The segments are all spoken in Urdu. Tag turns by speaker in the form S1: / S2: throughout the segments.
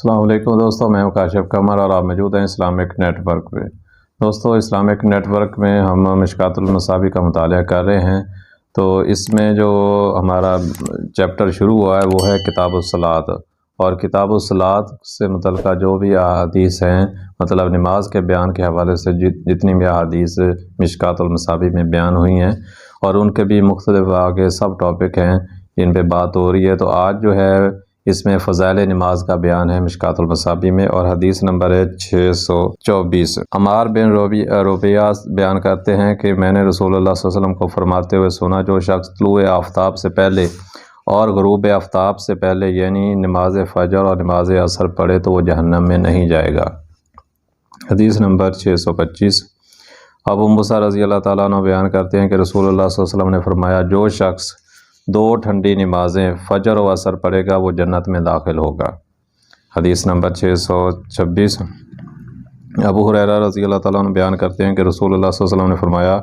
S1: السلام علیکم دوستو، میں ہوں کاشف قمر اور آپ موجود ہیں اسلامک نیٹ ورک پہ۔ دوستو، اسلامک نیٹ ورک میں ہم مشکوٰۃ المصابیح کا مطالعہ کر رہے ہیں۔ تو اس میں جو ہمارا چیپٹر شروع ہوا ہے وہ ہے کتاب الصلاۃ، اور کتاب الصلاۃ سے متعلقہ جو بھی احادیث ہیں، مطلب نماز کے بیان کے حوالے سے جتنی بھی احادیث مشکوٰۃ المصابیح میں بیان ہوئی ہیں، اور ان کے بھی مختلف آگے سب ٹاپک ہیں جن پہ بات ہو رہی ہے۔ تو آج جو ہے اس میں فضائل نماز کا بیان ہے مشکوٰۃ المصابیح میں، اور حدیث نمبر ہے 624۔ عمار بن ربیعہ بیان کرتے ہیں کہ میں نے رسول اللہ صلی اللہ علیہ وسلم کو فرماتے ہوئے سنا، جو شخص طلوع آفتاب سے پہلے اور غروب آفتاب سے پہلے یعنی نماز فجر اور نماز عصر پڑھے تو وہ جہنم میں نہیں جائے گا۔ حدیث نمبر 625۔ ابو موسیٰ رضی اللہ تعالیٰ عنہ بیان کرتے ہیں کہ رسول اللہ صلی اللہ علیہ وسلم نے فرمایا، جو شخص 2 ٹھنڈی نمازیں فجر و عصر پڑھے گا وہ جنت میں داخل ہوگا۔ حدیث نمبر 626۔ ابو ہریرہ رضی اللہ تعالیٰ عنہ بیان کرتے ہیں کہ رسول اللہ صلی اللہ علیہ وسلم نے فرمایا،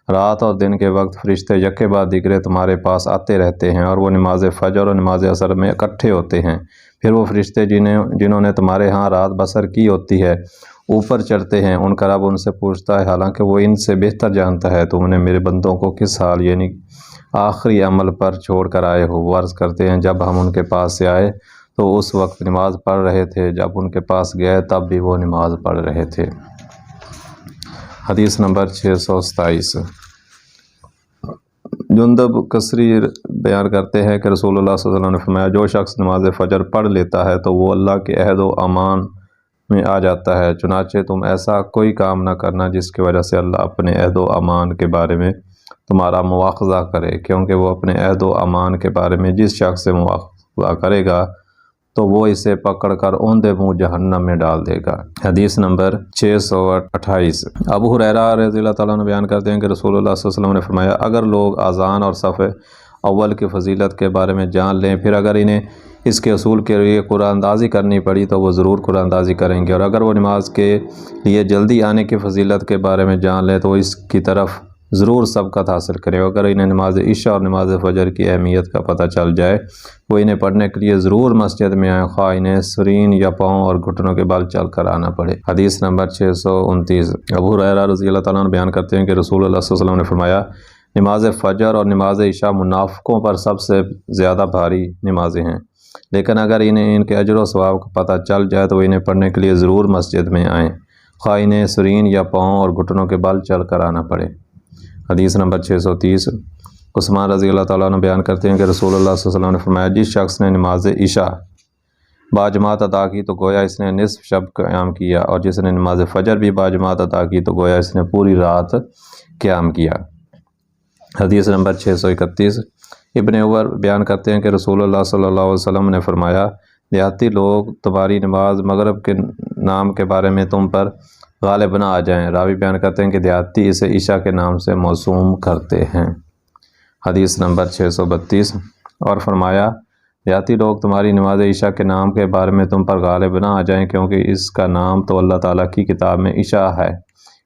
S1: رات اور دن کے وقت فرشتے یکے بعد دیگرے تمہارے پاس آتے رہتے ہیں، اور وہ نماز فجر اور نماز عصر میں اکٹھے ہوتے ہیں۔ پھر وہ فرشتے جنہوں نے تمہارے ہاں رات بسر کی ہوتی ہے اوپر چڑھتے ہیں۔ ان کا رب ان سے پوچھتا ہے، حالانکہ وہ ان سے بہتر جانتا ہے، تم نے میرے بندوں کو کس حال یعنی آخری عمل پر چھوڑ کر آئے ہو؟ وہ عرض کرتے ہیں، جب ہم ان کے پاس سے آئے تو اس وقت نماز پڑھ رہے تھے، جب ان کے پاس گئے تب بھی وہ نماز پڑھ رہے تھے۔ حدیث نمبر 627۔ جندب کثری بیان کرتے ہیں کہ رسول اللہ صلی اللہ علیہ وسلم نے فرمایا، جو شخص نماز فجر پڑھ لیتا ہے تو وہ اللہ کے عہد و امان میں آ جاتا ہے، چنانچہ تم ایسا کوئی کام نہ کرنا جس کی وجہ سے اللہ اپنے عہد و امان کے بارے میں تمہارا مواخذہ کرے، کیونکہ وہ اپنے عہد و امان کے بارے میں جس شخص سے مواخذہ کرے گا تو وہ اسے پکڑ کر اوندے منہ جہنم میں ڈال دے گا۔ حدیث نمبر 628۔ ابو ہریرہ رضی اللہ تعالیٰ عنہ بیان کرتے ہیں کہ رسول اللہ صلی اللہ علیہ وسلم نے فرمایا، اگر لوگ اذان اور صف اول کی فضیلت کے بارے میں جان لیں، پھر اگر انہیں اس کے اصول کے لیے قرآن اندازی کرنی پڑی تو وہ ضرور قرآن اندازی کریں گے، اور اگر وہ نماز کے لیے جلدی آنے کی فضیلت کے بارے میں جان لیں تو وہ اس کی طرف ضرور سبقت حاصل کریں۔ اگر انہیں نماز عشاء اور نماز فجر کی اہمیت کا پتہ چل جائے وہ انہیں پڑھنے کے لیے ضرور مسجد میں آئیں، خواہ انہیں سرین یا پاؤں اور گھٹنوں کے بل چل کر آنا پڑے۔ حدیث نمبر 629۔ ابو ہریرہ رضی اللہ تعالیٰ عنہ بیان کرتے ہیں کہ رسول اللہ صلی اللہ علیہ وسلم نے فرمایا، نماز فجر اور نماز عشاء منافقوں پر سب سے زیادہ بھاری نمازیں ہیں، لیکن اگر انہیں ان کے اجر و ثواب کا پتہ چل جائے تو وہ انہیں پڑھنے کے لیے ضرور مسجد میں آئیں، خواہ انہیں سرین یا پاؤں اور گھٹنوں کے بل چل کر آنا پڑے۔ حدیث نمبر 630۔ عثمان رضی اللہ تعالیٰ عنہ بیان کرتے ہیں کہ رسول اللہ صلی اللہ علیہ وسلم نے فرمایا، جس شخص نے نماز عشاء باجماعت ادا کی تو گویا اس نے نصف شب قیام کیا، اور جس نے نماز فجر بھی باجماعت ادا کی تو گویا اس نے پوری رات قیام کیا۔ حدیث نمبر 631۔ ابن عمر بیان کرتے ہیں کہ رسول اللہ صلی اللہ علیہ وسلم نے فرمایا، دیہاتی لوگ تمہاری نماز مغرب کے نام کے بارے میں تم پر غالب نہ آ جائیں۔ راوی بیان کرتے ہیں کہ دیہاتی اسے عشاء کے نام سے موسوم کرتے ہیں۔ حدیث نمبر 632۔ اور فرمایا، دیہاتی لوگ تمہاری نماز عشاء کے نام کے بارے میں تم پر غالب نہ آ جائیں، کیونکہ اس کا نام تو اللہ تعالیٰ کی کتاب میں عشاء ہے،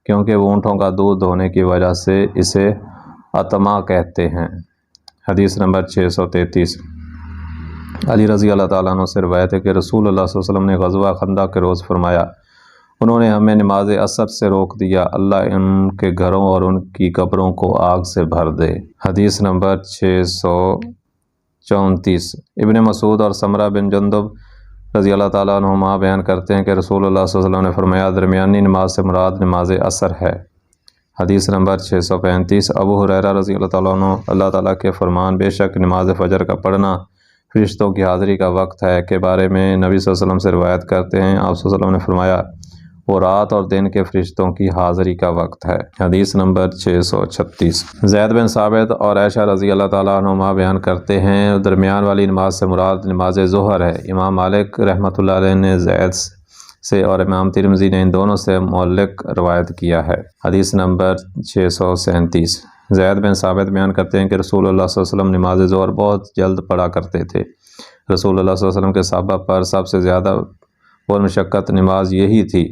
S1: کیونکہ وہ اونٹوں کا دودھ دھونے کی وجہ سے اسے عتمہ کہتے ہیں۔ حدیث نمبر 633۔ علی رضی اللہ تعالیٰ عنہ سے روایت ہے کہ رسول اللہ صلی اللہ علیہ وسلم نے غزوہ خندق کے روز فرمایا، انہوں نے ہمیں نماز عصر سے روک دیا، اللہ ان کے گھروں اور ان کی قبروں کو آگ سے بھر دے۔ حدیث نمبر 634۔ ابن مسعود اور سمرہ بن جندب رضی اللہ تعالیٰ عنہما بیان کرتے ہیں کہ رسول اللہ صلی اللہ علیہ وسلم نے فرمایا، درمیانی نماز سے مراد نماز عصر ہے۔ حدیث نمبر 635۔ ابو ہریرہ رضی اللہ تعالیٰ عنہ اللہ تعالیٰ کے فرمان، بے شک نماز فجر کا پڑھنا فرشتوں کی حاضری کا وقت ہے کے بارے میں نبی صلی اللہ علیہ وسلم سے روایت کرتے ہیں، آپ صلی اللہ علیہ وسلم نے فرمایا، وہ رات اور دن کے فرشتوں کی حاضری کا وقت ہے۔ حدیث نمبر 636۔ زید بن ثابت اور عائشہ رضی اللہ تعالیٰ عنہما بیان کرتے ہیں، درمیان والی نماز سے مراد نماز ظہر ہے۔ امام مالک رحمۃ اللہ علیہ نے زید سے اور امام ترمذی نے ان دونوں سے معلق روایت کیا ہے۔ حدیث نمبر 637۔ زید بن ثابت بیان کرتے ہیں کہ رسول اللہ صلی اللہ علیہ وسلم نماز ظہر بہت جلد پڑھا کرتے تھے۔ رسول اللہ صلی اللہ علیہ وسلم کے صحابہ پر سب سے زیادہ پرمشقت نماز یہی تھی،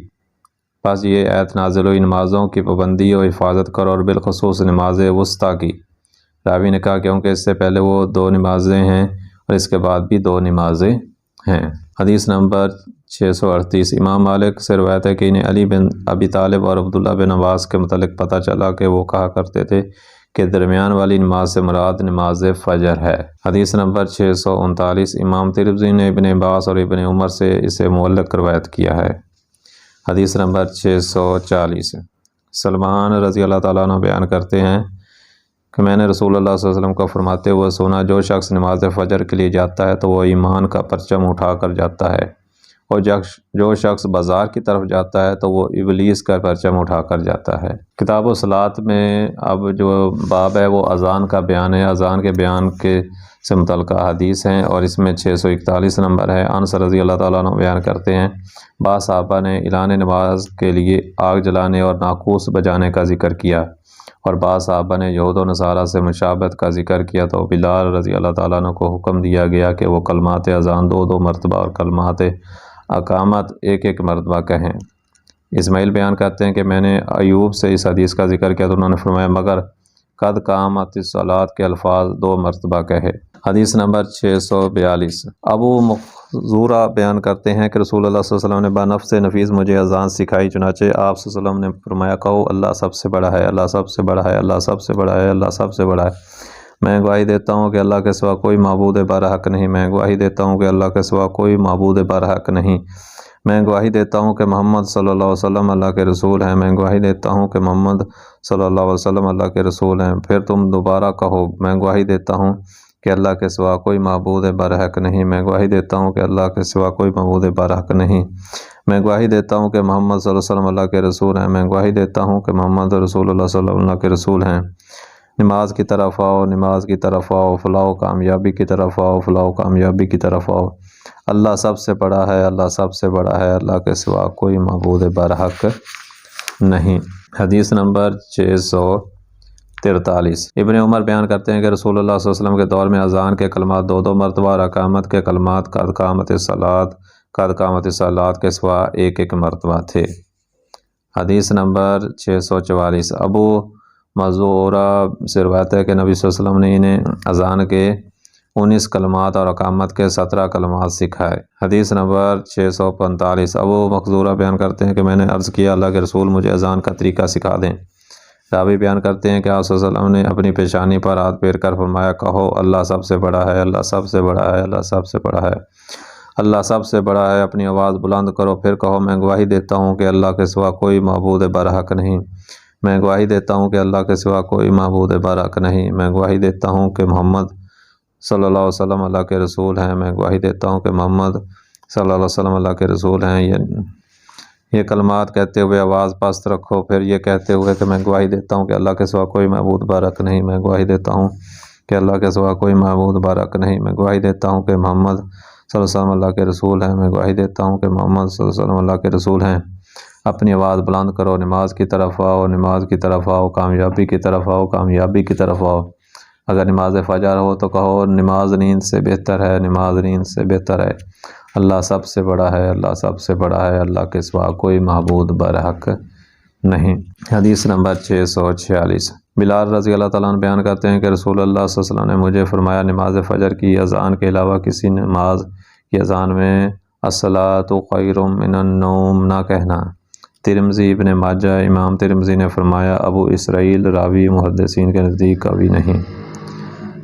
S1: بس یہ آیت نازل ہوئی، نمازوں کی پابندی و حفاظت کرو، اور بالخصوص نماز وسطیٰ کی۔ راوی نے کہا کیونکہ اس سے پہلے وہ 2 نمازیں ہیں اور اس کے بعد بھی 2 نمازیں ہیں۔ حدیث نمبر 638 امام مالک سے روایت ہے کہ انہیں علی بن ابی طالب اور عبداللہ بن عباس کے متعلق پتہ چلا کہ وہ کہا کرتے تھے کہ درمیان والی نماز سے مراد نماز فجر ہے۔ حدیث نمبر 639 امام ترمذی نے ابن عباس اور ابن عمر سے اسے معلق روایت کیا ہے۔ حدیث نمبر 640 سلمان رضی اللہ تعالیٰ عنہ بیان کرتے ہیں کہ میں نے رسول اللہ صلی اللہ علیہ وسلم کو فرماتے ہوئے سنا، جو شخص نماز فجر کے لیے جاتا ہے تو وہ ایمان کا پرچم اٹھا کر جاتا ہے، اور جو شخص بازار کی طرف جاتا ہے تو وہ ابلیس کا پرچم اٹھا کر جاتا ہے۔ کتاب الصلاۃ میں اب جو باب ہے وہ اذان کا بیان ہے۔ اذان کے بیان سے متعلقہ حدیث ہیں اور اس میں 641 نمبر ہے۔ انس رضی اللہ تعالیٰ عنہ بیان کرتے ہیں، بعض صحابہ نے اعلان نماز کے لیے آگ جلانے اور ناقوس بجانے کا ذکر کیا، اور بعض صحابہ نے یہود و نصارہ سے مشابہت کا ذکر کیا، تو بلال رضی اللہ تعالیٰ عنہ کو حکم دیا گیا کہ وہ کلمات اذان 2 مرتبہ اور کلمات اقامت 1 مرتبہ کہیں۔ اسماعیل بیان کرتے ہیں کہ میں نے ایوب سے اس حدیث کا ذکر کیا تو انہوں نے فرمایا مگر قد قامت الصلاۃ کے الفاظ 2 مرتبہ کہے۔ حدیث نمبر 642 ابو مخزورہ بیان کرتے ہیں کہ رسول اللہ صلی اللہ علیہ وسلم نے بنفس نفیس مجھے اذان سکھائی، چنانچہ آپ صلی اللہ علیہ وسلم نے فرمایا کہو اللہ سب سے بڑا ہے، اللہ سب سے بڑا ہے، اللہ سب سے بڑا ہے، اللہ سب سے بڑا ہے۔ میں گواہی دیتا ہوں کہ اللہ کے سوا کوئی معبود برحق نہیں، میں گواہی دیتا ہوں کہ اللہ کے سوا کوئی معبود برحق نہیں، میں گواہی دیتا ہوں کہ محمد صلی اللہ علیہ وسلم اللہ کے رسول ہیں، میں گواہی دیتا ہوں کہ محمد صلی اللہ علیہ وسلم اللہ کے رسول ہیں۔ پھر تم دوبارہ کہو میں گواہی دیتا ہوں کہ اللہ کے سوا کوئی معبود برحق نہیں، میں گواہی دیتا ہوں کہ اللہ کے سوا کوئی معبود برحق نہیں، میں گواہی دیتا ہوں کہ محمد صلی اللہ علیہ وسلم اللہ کے رسول ہیں، میں گواہی دیتا ہوں کہ محمد رسول اللہ صلی اللہ علیہ وسلم کے رسول ہیں۔ نماز کی طرف آؤ، نماز کی طرف آؤ، فلاح و کامیابی کی طرف آؤ، فلاح و کامیابی کی طرف آؤ۔ اللہ سب سے بڑا ہے، اللہ سب سے بڑا ہے، اللہ کے سوا کوئی معبود برحق نہیں۔ حدیث نمبر 643 ابن عمر بیان کرتے ہیں کہ رسول اللہ صلی اللہ علیہ وسلم کے دور میں اذان کے کلمات 2 مرتبہ اور اقامت کے کلمات قد قامت الصلاۃ کے سوا 1 مرتبہ تھے۔ حدیث نمبر 644 ابو مزورہ سے روایت ہے کہ نبی صلی اللہ علیہ وسلم نے انہیں اذان کے 19 کلمات اور اقامت کے 17 کلمات سکھائے۔ حدیث نمبر 645 ابو مخزورہ بیان کرتے ہیں کہ میں نے عرض کیا اللہ کے رسول مجھے اذان کا طریقہ سکھا دیں۔ راوی بیان کرتے ہیں کہ آپ صلی اللہ علیہ وسلم نے اپنی پیشانی پر ہاتھ پھیر کر فرمایا کہو اللہ سب سے بڑا ہے، اللہ سب سے بڑا ہے، اللہ سب سے بڑا ہے، اللہ سب سے بڑا ہے۔ اپنی آواز بلند کرو، پھر کہو میں گواہی دیتا ہوں کہ اللہ کے سوا کوئی معبود برحق نہیں، میں گواہی دیتا ہوں کہ اللہ کے سوا کوئی معبود برحق نہیں، میں گواہی دیتا ہوں کہ محمد صلی اللہ علیہ وسلم اللہ کے رسول ہیں، میں گواہی دیتا ہوں کہ محمد صلی اللہ علیہ وسلم اللہ کے رسول ہیں۔ یہ کلمات کہتے ہوئے آواز پست رکھو، پھر یہ کہتے ہوئے کہ میں گواہی دیتا ہوں کہ اللہ کے سوا کوئی معبود برحق نہیں، میں گواہی دیتا ہوں کہ اللہ کے سوا کوئی معبود برحق نہیں، میں گواہی دیتا ہوں کہ محمد صلی اللہ علیہ وسلم اللہ کے رسول ہیں، میں گواہی دیتا ہوں کہ محمد صلی اللہ علیہ وسلم اللہ کے رسول ہیں۔ اپنی آواز بلند کرو، نماز کی طرف آؤ، نماز کی طرف آؤ، کامیابی کی طرف آؤ، کامیابی کی طرف آؤ۔ اگر نماز فجر ہو تو کہو نماز نیند سے بہتر ہے، نماز نیند سے بہتر ہے، اللہ سب سے بڑا ہے، اللہ سب سے بڑا ہے، اللہ کے سوا کوئی معبود برحق نہیں۔ حدیث نمبر 646 بلال رضی اللہ تعالیٰ عنہ بیان کرتے ہیں کہ رسول اللہ صلی اللہ علیہ وسلم نے مجھے فرمایا نماز فجر کی اذان کے علاوہ کسی نماز کی اذان میں الصلاۃ خیر من النوم نہ کہنا۔ ترمذی ابن ماجہ امام ترمذی نے فرمایا ابو اسرائیل راوی محدثین کے نزدیک کبھی نہیں۔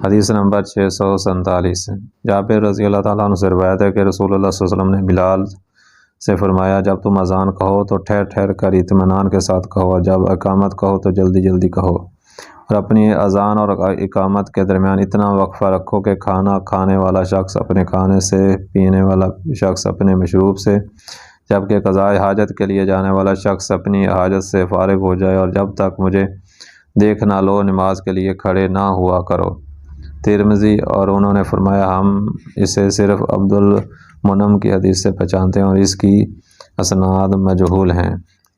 S1: حدیث نمبر 647 جابر رضی اللہ تعالیٰ عنہ سے روایت ہے کہ رسول اللہ صلی اللہ علیہ وسلم نے بلال سے فرمایا جب تم اذان کہو تو ٹھہر ٹھہر کر اطمینان کے ساتھ کہو، اور جب اقامت کہو تو جلدی جلدی کہو، اور اپنی اذان اور اقامت کے درمیان اتنا وقفہ رکھو کہ کھانا کھانے والا شخص اپنے کھانے سے، پینے والا شخص اپنے مشروب سے، جبکہ قضاء حاجت کے لیے جانے والا شخص اپنی حاجت سے فارغ ہو جائے، اور جب تک مجھے دیکھ نہ لو نماز کے لیے کھڑے نہ ہوا کرو۔ ترمذی اور انہوں نے فرمایا ہم اسے صرف عبد المنعم کی حدیث سے پہچانتے ہیں اور اس کی اسناد مجہول ہیں۔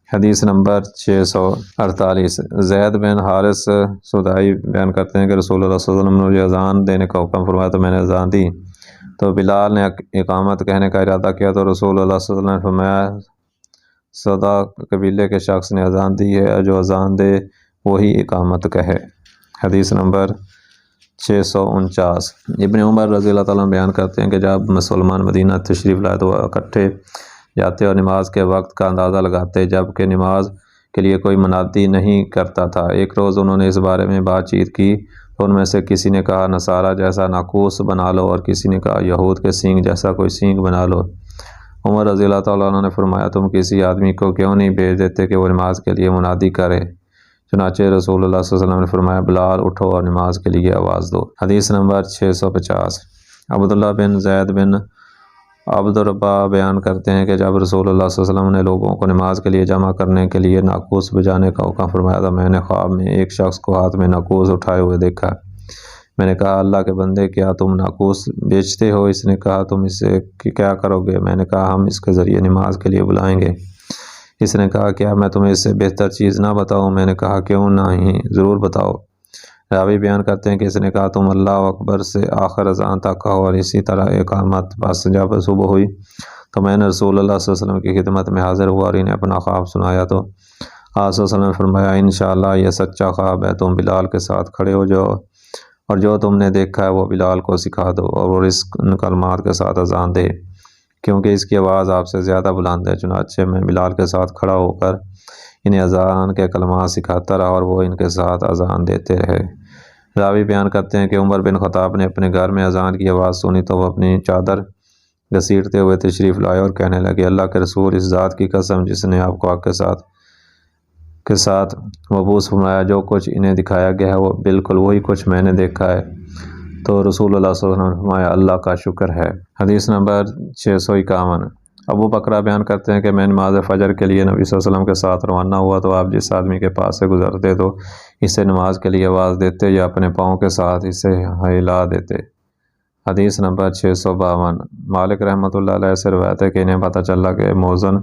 S1: حدیث نمبر 648 زید بن حارث سدائی بیان کرتے ہیں کہ رسول اللہ صلی اللہ علیہ وسلم نے مجھے اذان دینے کا حکم فرمایا تو میں نے اذان دی، تو بلال نے اقامت کہنے کا ارادہ کیا تو رسول اللہ صلی اللہ علیہ وسلم نے فرمایا صدا قبیلے کے شخص نے اذان دی ہے، جو اذان دے وہی اقامت کہے۔ حدیث نمبر 649 ابن عمر رضی اللہ تعالیٰ عنہ بیان کرتے ہیں کہ جب مسلمان مدینہ تشریف لائے تو وہ اکٹھے جاتے اور نماز کے وقت کا اندازہ لگاتے، جب کہ نماز کے لیے کوئی منادی نہیں کرتا تھا۔ ایک روز انہوں نے اس بارے میں بات چیت کی تو ان میں سے کسی نے کہا نصارہ جیسا ناقوس بنا لو، اور کسی نے کہا یہود کے سینگ جیسا کوئی سینگ بنا لو۔ عمر رضی اللہ تعالیٰ عنہ نے فرمایا تم کسی آدمی کو کیوں نہیں بھیج دیتے کہ وہ نماز کے لیے منادی کرے؟ چنانچہ رسول اللہ صلی اللہ علیہ وسلم نے فرمایا بلال اٹھو اور نماز کے لیے آواز دو۔ حدیث نمبر 650 عبداللہ بن زید بن عبد الربا بیان کرتے ہیں کہ جب رسول اللہ صلی اللہ علیہ وسلم نے لوگوں کو نماز کے لیے جمع کرنے کے لیے ناقوس بجانے کا حکم فرمایا تھا، میں نے خواب میں ایک شخص کو ہاتھ میں ناقوس اٹھائے ہوئے دیکھا۔ میں نے کہا اللہ کے بندے کیا تم ناقوس بیچتے ہو؟ اس نے کہا تم اس سے کیا کرو گے؟ میں نے کہا ہم اس کے ذریعے نماز کے لیے بلائیں گے۔ اس نے کہا کیا میں تمہیں اس سے بہتر چیز نہ بتاؤں؟ میں نے کہا کیوں نہیں، ضرور بتاؤ۔ راوی بیان کرتے ہیں کہ اس نے کہا تم اللہ اکبر سے آخر اذان تک کہو اور اسی طرح اقامت۔ بس جب صبح ہوئی تو میں نے رسول اللہ صلی اللہ علیہ وسلم کی خدمت میں حاضر ہوا اور انہیں اپنا خواب سنایا تو آپ صلی اللہ علیہ وسلم نے فرمایا انشاءاللہ یہ سچا خواب ہے، تم بلال کے ساتھ کھڑے ہو جاؤ اور جو تم نے دیکھا ہے وہ بلال کو سکھا دو اور وہ اس کلمات کے ساتھ اذان دے کیونکہ اس کی آواز آپ سے زیادہ بلند ہے۔ چنانچہ میں بلال کے ساتھ کھڑا ہو کر انہیں اذان کے کلمات سکھاتا رہا اور وہ ان کے ساتھ اذان دیتے رہے۔ راوی بیان کرتے ہیں کہ عمر بن خطاب نے اپنے گھر میں اذان کی آواز سنی تو وہ اپنی چادر گھسیٹتے ہوئے تشریف لائے اور کہنے لگے اللہ کے رسول اس ذات کی قسم جس نے آپ کو آگ کے ساتھ مبعوث فرمایا، جو کچھ انہیں دکھایا گیا ہے وہ بالکل وہی کچھ میں نے دیکھا ہے۔ تو رسول اللہ صلی اللہ علیہ وسلم نے فرمایا اللہ کا شکر ہے۔ حدیث نمبر 651 ابو بکرہ بیان کرتے ہیں کہ میں نماز فجر کے لیے نبی صلی اللہ علیہ وسلم کے ساتھ روانہ ہوا تو آپ جس آدمی کے پاس سے گزرتے تو اسے نماز کے لیے آواز دیتے یا اپنے پاؤں کے ساتھ اسے ہلا دیتے۔ حدیث نمبر 652 مالک رحمۃ اللہ علیہ سے روایت ہے کہ انہیں پتہ چلا کہ مؤذن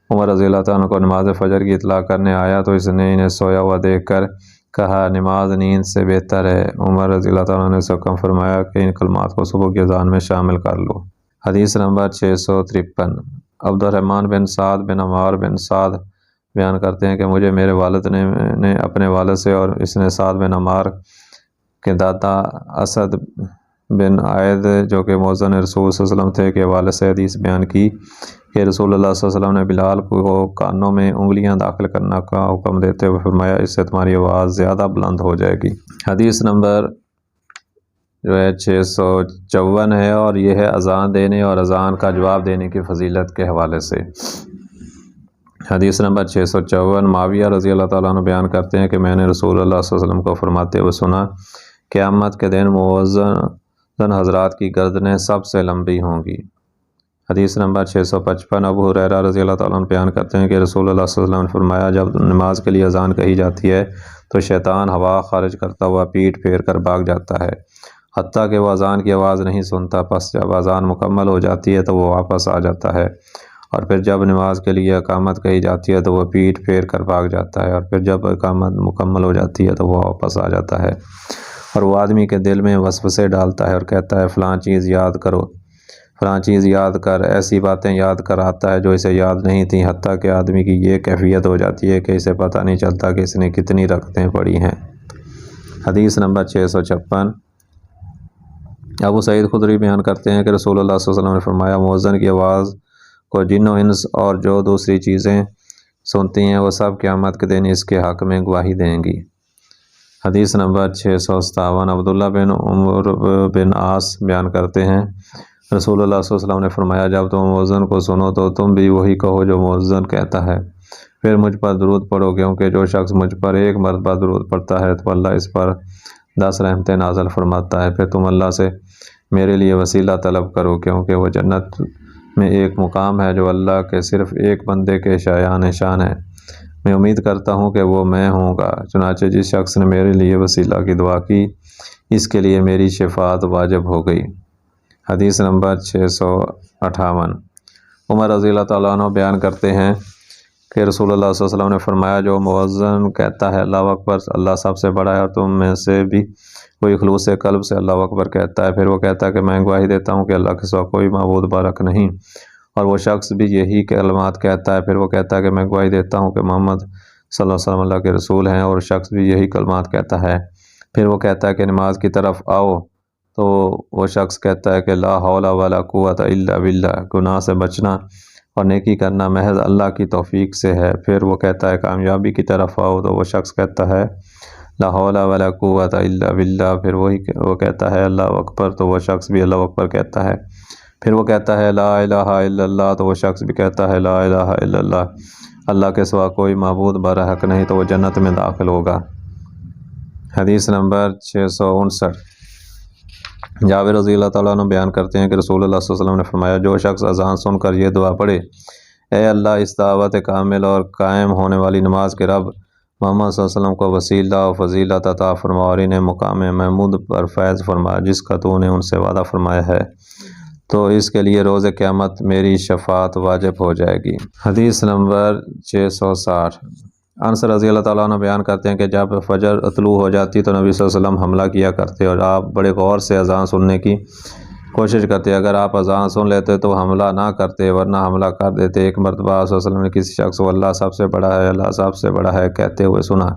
S1: عمر رضی اللہ عنہ کو نماز فجر کی اطلاع کرنے آیا تو اس نے انہیں سویا ہوا دیکھ کر کہا نماز نیند سے بہتر ہے۔ عمر رضی اللہ عنہ نے حکم فرمایا کہ ان کلمات کو صبح کی اذان میں شامل کر لو۔ حدیث نمبر 653 عبد الرحمن بن سعد بن عمار بن سعد بیان کرتے ہیں کہ مجھے میرے والد نے اپنے والد سے اور اس نے سعد بن عمار کے دادا اسد بن عائد جو کہ مؤذن رسول صلی اللہ علیہ وسلم تھے کے والد سے حدیث بیان کی کہ رسول اللہ صلی اللہ علیہ وسلم نے بلال کو کانوں میں انگلیاں داخل کرنا کا حکم دیتے ہوئے فرمایا اس سے تمہاری آواز زیادہ بلند ہو جائے گی۔ حدیث نمبر 654 ہے اور یہ ہے اذان دینے اور اذان کا جواب دینے کی فضیلت کے حوالے سے۔ حدیث نمبر 654 معاویہ رضی اللہ تعالیٰ عنہ بیان کرتے ہیں کہ میں نے رسول اللہ صلی اللہ علیہ وسلم کو فرماتے ہوئے سنا قیامت کے دن مؤذن حضرات کی گردنیں سب سے لمبی ہوں گی۔ حدیث نمبر 655 ابو ہریرہ رضی اللہ تعالیٰ عنہ بیان کرتے ہیں کہ رسول اللہ صلی اللہ علیہ وسلم نے فرمایا جب نماز کے لیے اذان کہی جاتی ہے تو شیطان ہوا خارج کرتا ہوا پیٹ پھیر کر بھاگ جاتا ہے حتیٰ کہ وہ اذان کی آواز نہیں سنتا، پس جب اذان مکمل ہو جاتی ہے تو وہ واپس آ جاتا ہے اور پھر جب نماز کے لیے اقامت کہی جاتی ہے تو وہ پیٹ پھیر کر بھاگ جاتا ہے اور پھر جب اقامت مکمل ہو جاتی ہے تو وہ واپس آ جاتا ہے اور وہ آدمی کے دل میں وسوسے ڈالتا ہے اور کہتا ہے فلاں چیز یاد کرو، فلاں چیز یاد کر، ایسی باتیں یاد کراتا ہے جو اسے یاد نہیں تھیں حتیٰ کہ آدمی کی یہ کیفیت ہو جاتی ہے کہ اسے پتہ نہیں چلتا کہ اس نے کتنی رکعتیں پڑھی ہیں۔ حدیث نمبر 656 ابو سعید خدری بیان کرتے ہیں کہ رسول اللہ صلی اللہ علیہ وسلم نے فرمایا مؤذن کی آواز کو جن و انس اور جو دوسری چیزیں سنتی ہیں وہ سب قیامت کے دن اس کے حق میں گواہی دیں گی۔ حدیث نمبر 657 عبداللہ بن عمر بن عاص بیان کرتے ہیں رسول اللہ صلی اللہ علیہ وسلم نے فرمایا جب تم مؤذن کو سنو تو تم بھی وہی کہو جو مؤذن کہتا ہے، پھر مجھ پر درود پڑھو کیونکہ جو شخص مجھ پر ایک مرتبہ درود پڑھتا ہے تو اللہ اس پر 10 رحمتیں نازل فرماتا ہے۔ پھر تم اللہ سے میرے لیے وسیلہ طلب کرو کیونکہ وہ جنت میں ایک مقام ہے جو اللہ کے صرف ایک بندے کے شایان شان ہے، میں امید کرتا ہوں کہ وہ میں ہوں گا۔ چنانچہ جس شخص نے میرے لیے وسیلہ کی دعا کی اس کے لیے میری شفاعت واجب ہو گئی۔ حدیث نمبر 658 عمر رضی اللہ تعالیٰ عنہ بیان کرتے ہیں کہ رسول اللہ صلی اللہ علیہ وسلم نے فرمایا جو مؤذن کہتا ہے اللہ اکبر اللہ سب سے بڑا ہے اور تم میں سے بھی کوئی خلوص قلب سے اللہ اکبر کہتا ہے، پھر وہ کہتا ہے کہ میں گواہی دیتا ہوں کہ اللہ کے سوا کوئی معبود برحق نہیں، اور وہ شخص بھی یہی کلمات کہتا ہے، پھر وہ کہتا ہے کہ میں گواہی دیتا ہوں کہ محمد صلی اللہ علیہ وسلم اللہ کے رسول ہیں، اور شخص بھی یہی کلمات کہتا ہے، پھر وہ کہتا ہے کہ نماز کی طرف آؤ، تو وہ شخص کہتا ہے کہ لا حول ولا قوت الا باللہ، گناہ سے بچنا اور نیکی کرنا محض اللہ کی توفیق سے ہے۔ پھر وہ کہتا ہے کامیابی کی طرف آؤ، تو وہ شخص کہتا ہے لا حول ولا قوت الا باللہ، پھر وہ کہتا ہے اللہ اکبر، تو وہ شخص بھی اللہ اکبر کہتا ہے۔ پھر وہ کہتا ہے لا الہ الا اللہ، تو وہ شخص بھی کہتا ہے لا الہ الا اللہ، اللہ کے سوا کوئی معبود برحق نہیں، تو وہ جنت میں داخل ہوگا۔ حدیث نمبر 659، جابر رضی اللہ تعالیٰ عنہ بیان کرتے ہیں کہ رسول اللہ صلی اللہ علیہ وسلم نے فرمایا، جو شخص اذان سن کر یہ دعا پڑھے، اے اللہ اس دعوت کامل اور قائم ہونے والی نماز کے رب، محمد صلی اللہ علیہ وسلم کو وسیلہ و فضیلت عطا فرما اور انہیں مقام محمود پر فیض فرما جس کا تو نے ان سے وعدہ فرمایا ہے، تو اس کے لیے روز قیامت میری شفاعت واجب ہو جائے گی۔ حدیث نمبر 660، انس رضی اللہ تعالیٰ عنہ بیان کرتے ہیں کہ جب فجر طلوع ہو جاتی تو نبی صلی اللہ علیہ وسلم حملہ کیا کرتے اور آپ بڑے غور سے اذان سننے کی کوشش کرتے۔ اگر آپ اذان سن لیتے تو حملہ نہ کرتے، ورنہ حملہ کر دیتے۔ ایک مرتبہ آپ صلی اللہ علیہ وسلم نے کسی شخص کو اللہ سب سے بڑا ہے، اللہ سب سے بڑا ہے کہتے ہوئے سنا،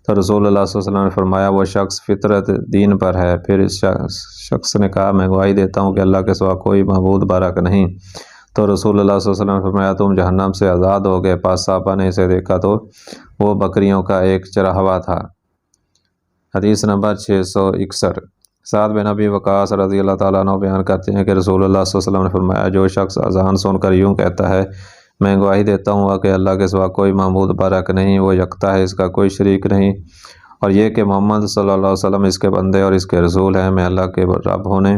S1: تو رسول اللہ صلی اللہ علیہ وسلم نے فرمایا وہ شخص فطرت دین پر ہے۔ پھر اس شخص نے کہا میں گواہی دیتا ہوں کہ اللہ کے سوا کوئی معبود برحق نہیں، تو رسول اللہ صلی اللہ علیہ وسلم نے فرمایا تم جہنم سے آزاد ہو گئے۔ پاس صحابہ نے اسے دیکھا تو وہ بکریوں کا ایک چراہا تھا۔ حدیث نمبر 661، سعد بن ابی وقاص رضی اللہ تعالیٰ عنہ بیان کرتے ہیں کہ رسول اللہ صلی اللہ علیہ وسلم نے فرمایا جو شخص اذان سن کر یوں کہتا ہے میں گواہی دیتا ہوں کہ اللہ کے سوا کوئی معبود برحق نہیں، وہ یکتا ہے، اس کا کوئی شریک نہیں، اور یہ کہ محمد صلی اللہ علیہ وسلم اس کے بندے اور اس کے رسول ہیں، میں اللہ کے رب ہونے،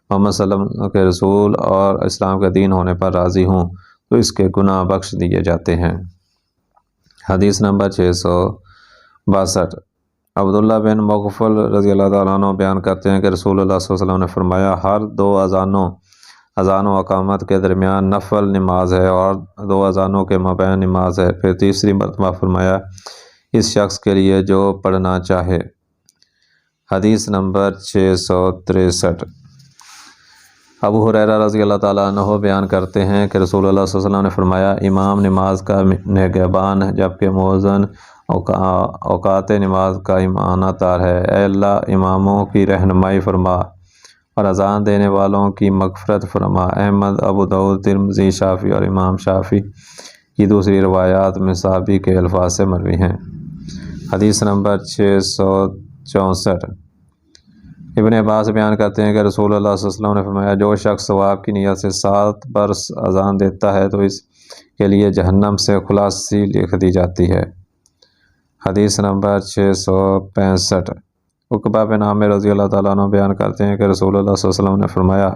S1: محمد صلی اللہ علیہ وسلم کے رسول اور اسلام کے دین ہونے پر راضی ہوں، تو اس کے گناہ بخش دیے جاتے ہیں۔ حدیث نمبر 662، عبداللہ بن مغفل رضی اللہ تعالیٰ عنہ بیان کرتے ہیں کہ رسول اللہ صلی اللہ علیہ وسلم نے فرمایا ہر دو اذان و اقامت کے درمیان نفل نماز ہے اور دو اذانوں کے مابین نماز ہے۔ پھر تیسری مرتبہ فرمایا اس شخص کے لیے جو پڑھنا چاہے۔ حدیث نمبر 663، ابو ہریرہ رضی اللہ تعالیٰ عنہ بیان کرتے ہیں کہ رسول اللہ صلی اللہ علیہ وسلم نے فرمایا امام نماز کا نگہبان ہے جبکہ مؤذن اوقات نماز کا امانت دار ہے۔ اے اللہ اماموں کی رہنمائی فرما اور اذان دینے والوں کی مغفرت فرما۔ احمد، ابو داؤد، ترمذی، شافعی اور امام شافعی کی دوسری روایات میں صحابی کے الفاظ سے مروی ہیں۔ حدیث نمبر 664، ابن عباس بیان کرتے ہیں کہ رسول اللہ صلی اللہ علیہ وسلم نے فرمایا جو شخص ثواب کی نیت سے 7 برس اذان دیتا ہے تو اس کے لیے جہنم سے خلاصی لکھ دی جاتی ہے۔ حدیث نمبر 665، عقبہ بن عامر رضی اللہ تعالیٰ عنہ بیان کرتے ہیں کہ رسول اللہ صلی اللہ علیہ وسلم نے فرمایا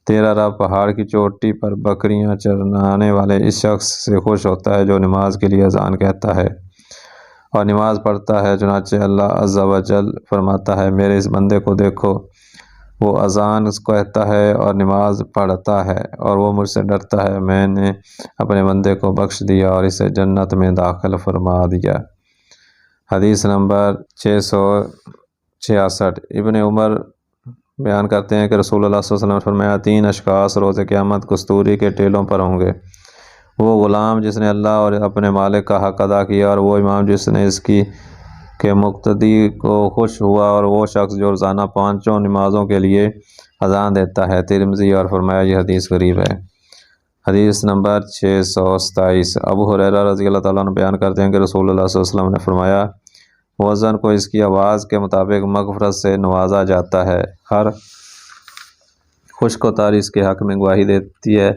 S1: تیرا رب پہاڑ کی چوٹی پر بکریاں چرانے والے اس شخص سے خوش ہوتا ہے جو نماز کے لیے اذان کہتا ہے اور نماز پڑھتا ہے، چنانچہ اللہ عز و جل فرماتا ہے میرے اس بندے کو دیکھو، وہ اذان کہتا ہے اور نماز پڑھتا ہے اور وہ مجھ سے ڈرتا ہے، میں نے اپنے بندے کو بخش دیا اور اسے جنت میں داخل فرما دیا۔ حدیث نمبر 666، ابن عمر بیان کرتے ہیں کہ رسول اللہ صلی اللہ علیہ وسلم نے فرمایا 3 اشخاص روز قیامت کستوری کے ٹیلوں پر ہوں گے، وہ غلام جس نے اللہ اور اپنے مالک کا حق ادا کیا، اور وہ امام جس نے اس کی کے مقتدی کو خوش ہوا، اور وہ شخص جو روزانہ 5 نمازوں کے لیے اذان دیتا ہے۔ ترمذی، اور فرمایا یہ حدیث غریب ہے۔ حدیث نمبر 627، ابو ہریرہ رضی اللہ تعالیٰ عنہ بیان کرتے ہیں کہ رسول اللہ صلی اللہ علیہ وسلم نے فرمایا مؤذن کو اس کی آواز کے مطابق مغفرت سے نوازا جاتا ہے، ہر خشک اس کے حق میں گواہی دیتی ہے،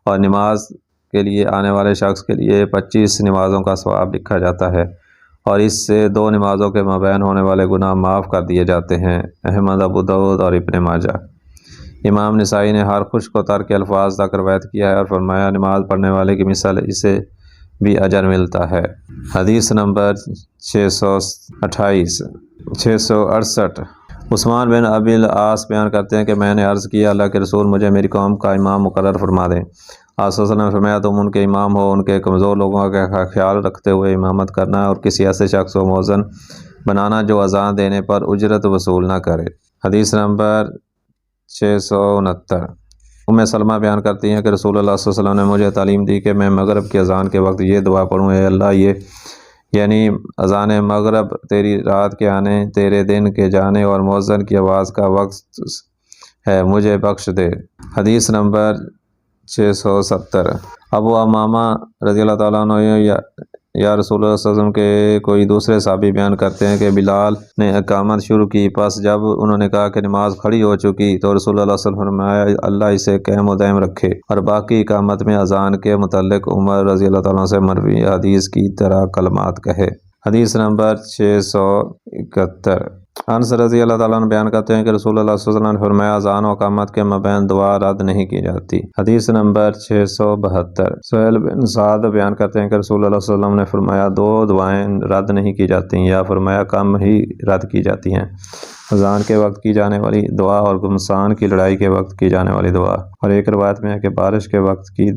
S1: اور نماز کے لیے آنے والے شخص کے لیے 25 نمازوں کا ثواب لکھا جاتا ہے، اور اس سے 2 نمازوں کے مابین ہونے والے گناہ معاف کر دیے جاتے ہیں۔ احمد، ابو داؤد اور ابن ماجہ۔ امام نسائی نے ہر خشک کے الفاظ تک روایت کیا ہے اور فرمایا نماز پڑھنے والے کی مثال اسے بھی اجر ملتا ہے۔ حدیث نمبر 668، عثمان بن ابی العاص بیان کرتے ہیں کہ میں نے عرض کیا اللہ کے رسول مجھے میری قوم کا امام مقرر فرما دیں۔ آپ صلی اللہ علیہ وسلم نے فرمایا تم ان کے امام ہو، ان کے کمزور لوگوں کا خیال رکھتے ہوئے امامت کرنا اور کسی ایسے شخص کو مؤذن بنانا جو اذان دینے پر اجرت وصول نہ کرے۔ حدیث نمبر 669، ام سلمہ بیان کرتی ہیں کہ رسول اللہ صلی اللہ علیہ وسلم نے مجھے تعلیم دی کہ میں مغرب کی اذان کے وقت یہ دعا پڑھوں، اے اللہ یہ یعنی اذان مغرب تیری رات کے آنے، تیرے دن کے جانے اور مؤذن کی آواز کا وقت ہے، مجھے بخش دے۔ حدیث نمبر 670۔ ابو امامہ رضی اللہ تعالیٰ عنہ یا رسول اللہ صلی اللہ علیہ وسلم کے کوئی دوسرے صحابی بیان کرتے ہیں کہ بلال نے اقامت شروع کی، پس جب انہوں نے کہا کہ نماز کھڑی ہو چکی تو رسول اللہ صلی اللہ علیہ وسلم نے فرمایا اللہ اسے قائم و دائم رکھے۔ اور باقی اقامت میں اذان کے متعلق عمر رضی اللہ تعالیٰ عنہ سے مروی حدیث کی طرح کلمات کہے۔ حدیث نمبر 671۔ انس رضی اللہ تعالیٰ عنہ بیان کرتے ہیں کہ رسول اللہ صلی اللہ علیہ وسلم نے فرمایا اذان و اقامت کے مابین دعا رد نہیں کی جاتی۔ حدیث نمبر 672۔ سہیل بن سعد بیان کرتے ہیں کہ رسول اللہ صلی اللہ علیہ وسلم نے فرمایا دو دعائیں رد نہیں کی جاتی، یا فرمایا کم ہی رد کی جاتی ہیں، اذان کے وقت کی جانے والی دعا اور گمسان کی لڑائی کے وقت کی جانے والی دعا۔ اور ایک روایت میں ہے کہ بارش کے وقت کی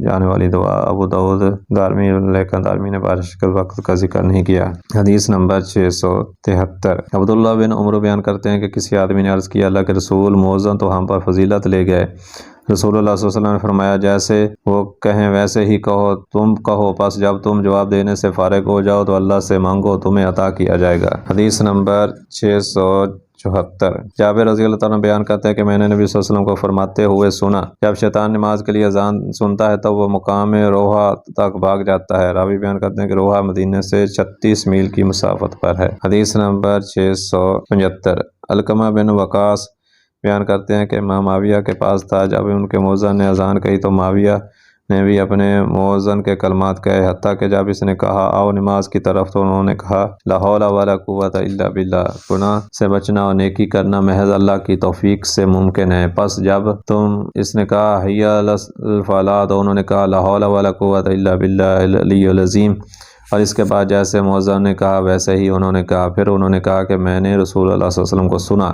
S1: جانے والی دعا۔ ابو داؤد دارمی، لیکن دارمی نے بارش کے وقت کا ذکر نہیں کیا۔ حدیث نمبر 673۔ عبداللہ بن عمر بیان کرتے ہیں کہ کسی آدمی نے عرض کیا اللہ کے رسول مؤذن تو ہم پر فضیلت لے گئے۔ رسول اللہ صلی اللہ علیہ وسلم نے فرمایا جیسے وہ کہیں ویسے ہی کہو، تم کہو پس جب تم جواب دینے سے فارغ ہو جاؤ تو اللہ سے مانگو تمہیں عطا کیا جائے گا۔ حدیث نمبر 674۔ جابر رضی اللہ تعالیٰ بیان کرتے ہیں کہ میں نے نبی صلی اللہ علیہ وسلم کو فرماتے ہوئے سنا جب شیطان نماز کے لیے اذان سنتا ہے تو وہ مقام روحا تک بھاگ جاتا ہے۔ راوی بیان کرتے ہیں کہ روحا مدینہ سے 36 میل کی مسافت پر ہے۔ حدیث نمبر 675۔ علقمہ بن وقاص بیان کرتے ہیں کہ میں معاویہ کے پاس تھا، جب ان کے مؤذن نے اذان کہی تو معاویہ نے بھی اپنے مؤذن کے کلمات کہے، حتیٰ کہ جب اس نے کہا آؤ نماز کی طرف تو انہوں نے کہا لا حول ولا قوت الا باللہ، گناہ سے بچنا اور نیکی کرنا محض اللہ کی توفیق سے ممکن ہے۔ پس جب اس نے کہا حیا علی الفلاح تو انہوں نے کہا لا حول ولا قوت الا باللہ العلی العظیم، اور اس کے بعد جیسے مؤذن نے کہا ویسے ہی انہوں نے کہا۔ پھر انہوں نے کہا کہ میں نے رسول اللہ صلی اللہ علیہ وسلم کو سنا،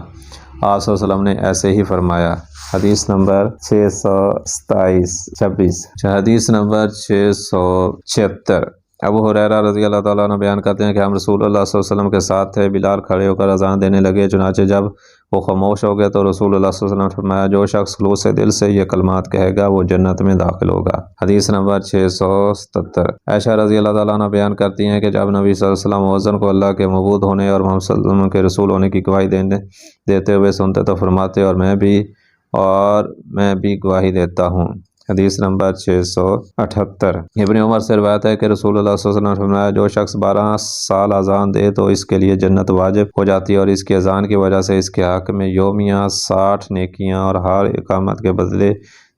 S1: آپ صلی اللہ علیہ وسلم نے ایسے ہی فرمایا۔ حدیث نمبر 626۔ حدیث نمبر 676۔ ابو ہریرہ رضی اللہ تعالیٰ عنہ بیان کرتے ہیں کہ ہم رسول اللہ صلی اللہ علیہ وسلم کے ساتھ تھے، بلال کھڑے ہو کر اذان دینے لگے، چنانچہ جب وہ خاموش ہو گئے تو رسول اللہ صلی اللہ علیہ وسلم نے فرمایا جو شخص خلوص دل سے یہ کلمات کہے گا وہ جنت میں داخل ہوگا۔ حدیث نمبر 677۔ عائشہ رضی اللہ تعالیٰ عنہ بیان کرتی ہیں کہ جب نبی صلی اللہ علیہ وسلم مؤذن کو اللہ کے معبود ہونے اور محمد صلی اللہ علیہ وسلم کے رسول ہونے کی گواہی دیتے ہوئے سنتے تو فرماتے اور میں بھی گواہی دیتا ہوں۔ حدیث نمبر 678۔ ابن عمر سے روایت ہے کہ رسول اللہ صلی اللہ علیہ وسلم نے فرمایا جو شخص 12 سال اذان دے تو اس کے لیے جنت واجب ہو جاتی ہے، اور اس کی اذان کی وجہ سے اس کے حق میں یومیہ 60 نیکیاں اور ہر اقامت کے بدلے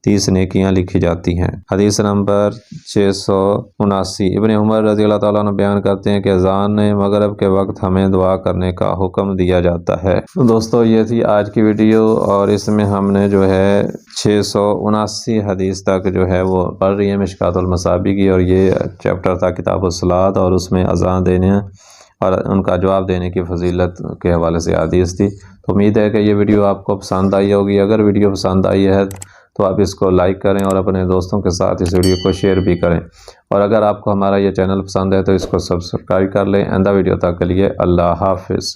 S1: 30 نیکیاں لکھی جاتی ہیں۔ حدیث نمبر 679۔ ابن عمر رضی اللہ تعالیٰ عنہ بیان کرتے ہیں کہ اذان مغرب کے وقت ہمیں دعا کرنے کا حکم دیا جاتا ہے۔ دوستو یہ تھی آج کی ویڈیو، اور اس میں ہم نے جو ہے 679 حدیث تک جو ہے وہ پڑھ رہی ہے مشکوٰۃ المصابیح کی، اور یہ چیپٹر تھا کتاب الصلاۃ، اور اس میں اذان دینے اور ان کا جواب دینے کی فضیلت کے حوالے سے حدیث تھی۔ تو امید ہے کہ یہ ویڈیو آپ کو پسند آئی ہوگی۔ اگر ویڈیو پسند آئی ہے تو آپ اس کو لائک کریں اور اپنے دوستوں کے ساتھ اس ویڈیو کو شیئر بھی کریں، اور اگر آپ کو ہمارا یہ چینل پسند ہے تو اس کو سبسکرائب کر لیں۔ آئندہ ویڈیو تک کے لیے اللہ حافظ۔